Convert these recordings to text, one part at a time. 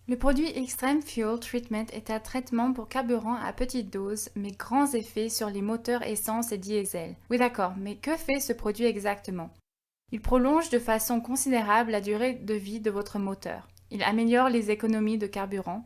Le produit Extreme Fuel Treatment est un traitement pour carburant à petite dose, mais grands effets sur les moteurs essence et diesel. Oui d'accord, mais que fait ce produit exactement? Il prolonge de façon considérable la durée de vie de votre moteur. Il améliore les économies de carburant,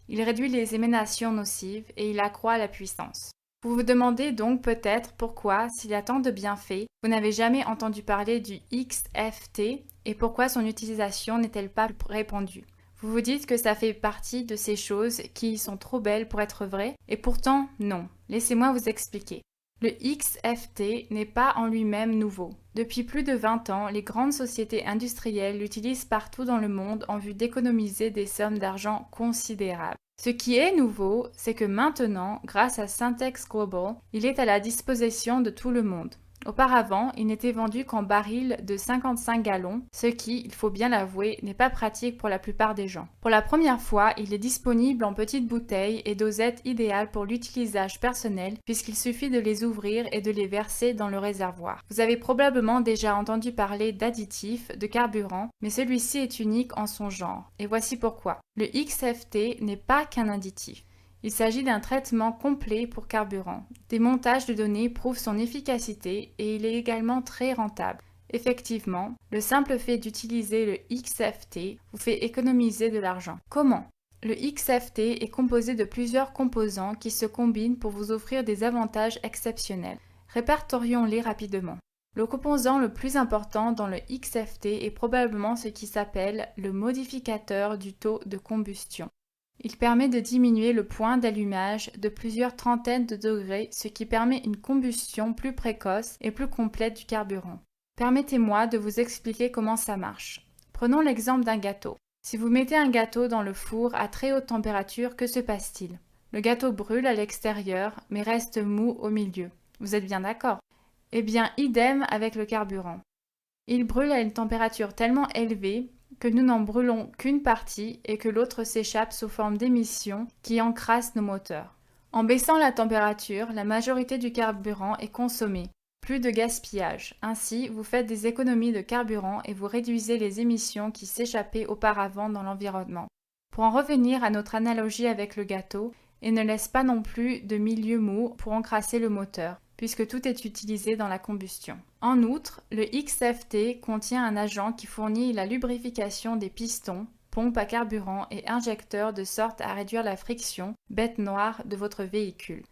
il réduit les émanations nocives et il accroît la puissance. Vous vous demandez donc peut-être pourquoi, s'il y a tant de bienfaits, vous n'avez jamais entendu parler du XFT et pourquoi son utilisation n'est-elle pas répandue. Vous vous dites que ça fait partie de ces choses qui sont trop belles pour être vraies, et pourtant non. Laissez-moi vous expliquer. Le XFT n'est pas en lui-même nouveau. Depuis plus de 20 ans, les grandes sociétés industrielles l'utilisent partout dans le monde en vue d'économiser des sommes d'argent considérables. Ce qui est nouveau, c'est que maintenant, grâce à Syntex Global, il est à la disposition de tout le monde. Auparavant, il n'était vendu qu'en barils de 55 gallons, ce qui, il faut bien l'avouer, n'est pas pratique pour la plupart des gens. Pour la première fois, il est disponible en petites bouteilles et dosettes idéales pour l'utilisation personnel puisqu'il suffit de les ouvrir et de les verser dans le réservoir. Vous avez probablement déjà entendu parler d'additifs, de carburant, mais celui-ci est unique en son genre. Et voici pourquoi. Le XFT n'est pas qu'un additif. Il s'agit d'un traitement complet pour carburant. Des montages de données prouvent son efficacité et il est également très rentable. Effectivement, le simple fait d'utiliser le XFT vous fait économiser de l'argent. Comment? Le XFT est composé de plusieurs composants qui se combinent pour vous offrir des avantages exceptionnels. Répertorions-les rapidement. Le composant le plus important dans le XFT est probablement ce qui s'appelle le modificateur du taux de combustion. Il permet de diminuer le point d'allumage de plusieurs trentaines de degrés, ce qui permet une combustion plus précoce et plus complète du carburant. Permettez-moi de vous expliquer comment ça marche. Prenons l'exemple d'un gâteau. Si vous mettez un gâteau dans le four à très haute température, que se passe-t-il? Le gâteau brûle à l'extérieur, mais reste mou au milieu. Vous êtes bien d'accord? Eh bien, idem avec le carburant. Il brûle à une température tellement élevée que nous n'en brûlons qu'une partie et que l'autre s'échappe sous forme d'émissions qui encrassent nos moteurs. En baissant la température, la majorité du carburant est consommée. Plus de gaspillage. Ainsi, vous faites des économies de carburant et vous réduisez les émissions qui s'échappaient auparavant dans l'environnement. Pour en revenir à notre analogie avec le gâteau, il ne laisse pas non plus de milieu mou pour encrasser le moteur, puisque tout est utilisé dans la combustion. En outre, le XFT contient un agent qui fournit la lubrification des pistons, pompes à carburant et injecteurs de sorte à réduire la friction, bête noire, de votre véhicule.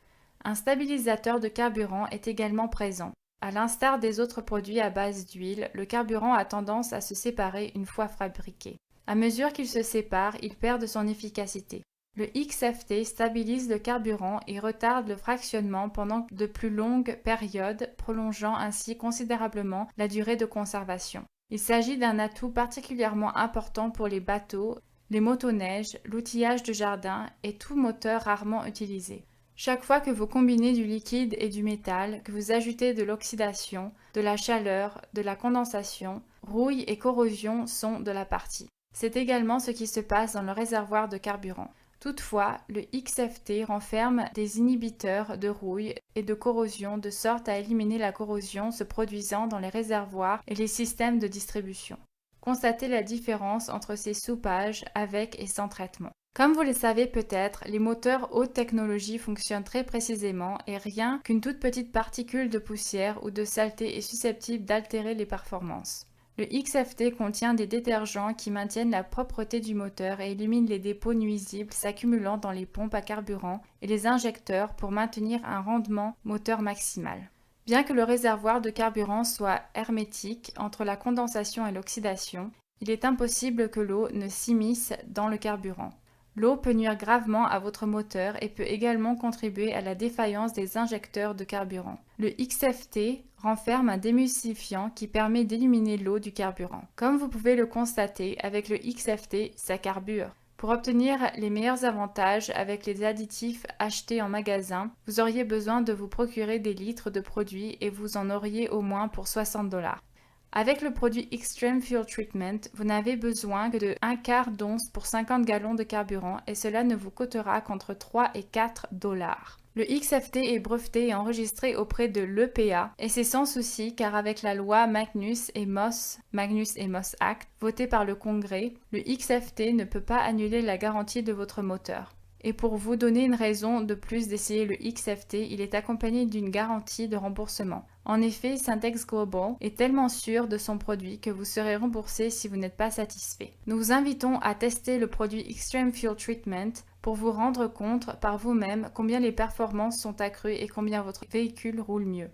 Un stabilisateur de carburant est également présent. À l'instar des autres produits à base d'huile, le carburant a tendance à se séparer une fois fabriqué. À mesure qu'il se sépare, il perd de son efficacité. Le XFT stabilise le carburant et retarde le fractionnement pendant de plus longues périodes, prolongeant ainsi considérablement la durée de conservation. Il s'agit d'un atout particulièrement important pour les bateaux, les motoneiges, l'outillage de jardin et tout moteur rarement utilisé. Chaque fois que vous combinez du liquide et du métal, que vous ajoutez de l'oxydation, de la chaleur, de la condensation, rouille et corrosion sont de la partie. C'est également ce qui se passe dans le réservoir de carburant. Toutefois, le XFT renferme des inhibiteurs de rouille et de corrosion de sorte à éliminer la corrosion se produisant dans les réservoirs et les systèmes de distribution. Constatez la différence entre ces soupages avec et sans traitement. Comme vous le savez peut-être, les moteurs haute technologie fonctionnent très précisément et rien qu'une toute petite particule de poussière ou de saleté est susceptible d'altérer les performances. Le XFT contient des détergents qui maintiennent la propreté du moteur et éliminent les dépôts nuisibles s'accumulant dans les pompes à carburant et les injecteurs pour maintenir un rendement moteur maximal. Bien que le réservoir de carburant soit hermétique entre la condensation et l'oxydation, il est impossible que l'eau ne s'immisce dans le carburant. L'eau peut nuire gravement à votre moteur et peut également contribuer à la défaillance des injecteurs de carburant. Le XFT renferme un démulsifiant qui permet d'éliminer l'eau du carburant. Comme vous pouvez le constater, avec le XFT, ça carbure. Pour obtenir les meilleurs avantages avec les additifs achetés en magasin, vous auriez besoin de vous procurer des litres de produits et vous en auriez au moins pour $60. Avec le produit Extreme Fuel Treatment, vous n'avez besoin que de 1/4 d'once pour 50 gallons de carburant et cela ne vous coûtera qu'entre 3 et 4 dollars. Le XFT est breveté et enregistré auprès de l'EPA et c'est sans souci car avec la loi Magnus et Moss Act votée par le Congrès, le XFT ne peut pas annuler la garantie de votre moteur. Et pour vous donner une raison de plus d'essayer le XFT, il est accompagné d'une garantie de remboursement. En effet, Syntex Global est tellement sûr de son produit que vous serez remboursé si vous n'êtes pas satisfait. Nous vous invitons à tester le produit Extreme Fuel Treatment pour vous rendre compte par vous-même combien les performances sont accrues et combien votre véhicule roule mieux.